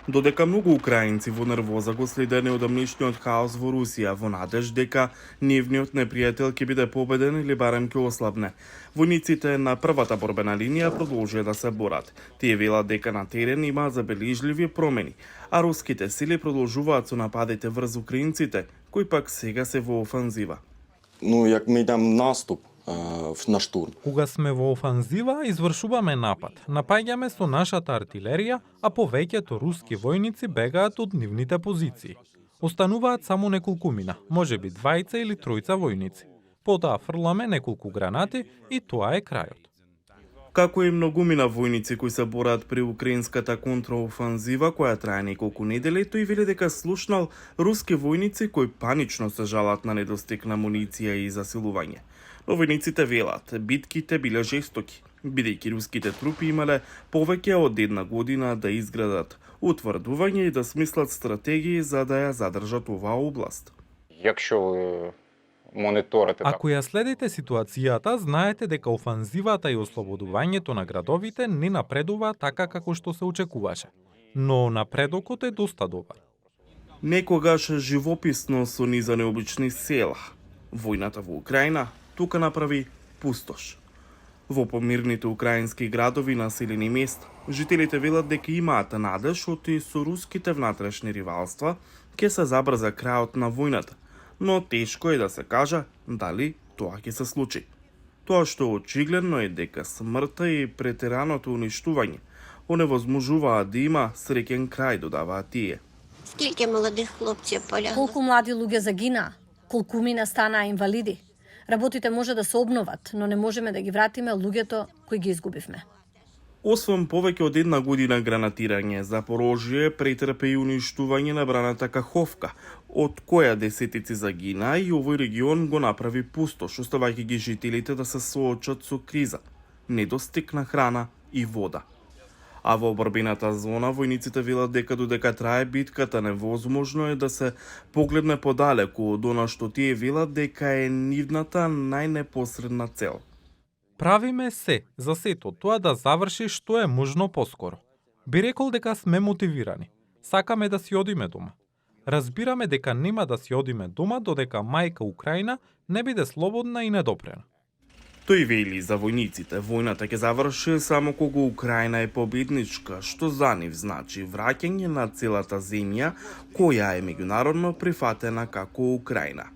Додека многу украинци во нервоза го следеа неодамнешниот хаос во Русија, во надеж дека нивниот непријател ќе биде победен или барем ќе ослабне. Војниците на првата борбена линија продолжија да се борат. Тие велат дека на терен има забележливи промени, а руските сили продолжуваат со нападите врз украинците, кои пак сега се во офанзива. Як ми идам наступ на штурм. Кога сме во офанзива, извршуваме напад. Напаѓаме со нашата артилерија, а повеќето руски војници бегаат од нивните позиции. Остануваат само неколкумина, можеби двајца или тројца војници. Потоа фрламе неколку гранати и тоа е крајот. Како и многумина војници кои се борат при украинската контраофанзива која трае неколку недели, тој вели дека слушнал руски војници кои панично се жалат на недостиг на муниција и засилување. Но војниците велат, битките биле жестоки, бидејќи руските трупи имале повеќе од една година да изградат утврдување и да смислат стратегии за да ја задржат оваа област. Якщо ви мониторите... Ако ја следите ситуацијата, знаете дека офанзивата и ослободувањето на градовите не напредува така како што се очекуваше. Но напредокот е доста добар. Некогаш живописно со низа необични села. Војната во Украина тука направи пустош. Во помирните украински градови на населени места, жителите велат дека имаат надеж оти со руските внатрешни ривалства ќе се забрза крајот на војната, но тешко е да се каже дали тоа ќе се случи. Тоа што очигледно е дека смртта и претераното уништување оневозможуваат да има среќен крај, додаваат тие. Скільки молодих хлопців полягли? Колку млади луѓе загинаа, колку мина станаа инвалиди. Работите може да се обноват, но не можеме да ги вратиме луѓето кои ги изгубивме. Освен повеќе од една година гранатирање, Запорожје претрпе и уништување на браната Каховка, од која десетици загина и овој регион го направи пустош, оставајќи ги жителите да се соочат со криза, недостиг на храна и вода. А во борбената зона војниците велат дека додека трае битката невозможно е да се погледне подалеку од она што тие велат дека е нивната најнепосредна цел. Правиме се за сето тоа да заврши што е можно поскоро. Би рекол дека сме мотивирани. Сакаме да си одиме дома. Разбираме дека нема да си одиме дома додека мајка Украина не биде слободна и недопрена. Тој вели за војниците, војната ќе заврши само кога Украина е победничка, што за нив значи враќање на целата земја која е меѓународно прифатена како Украина.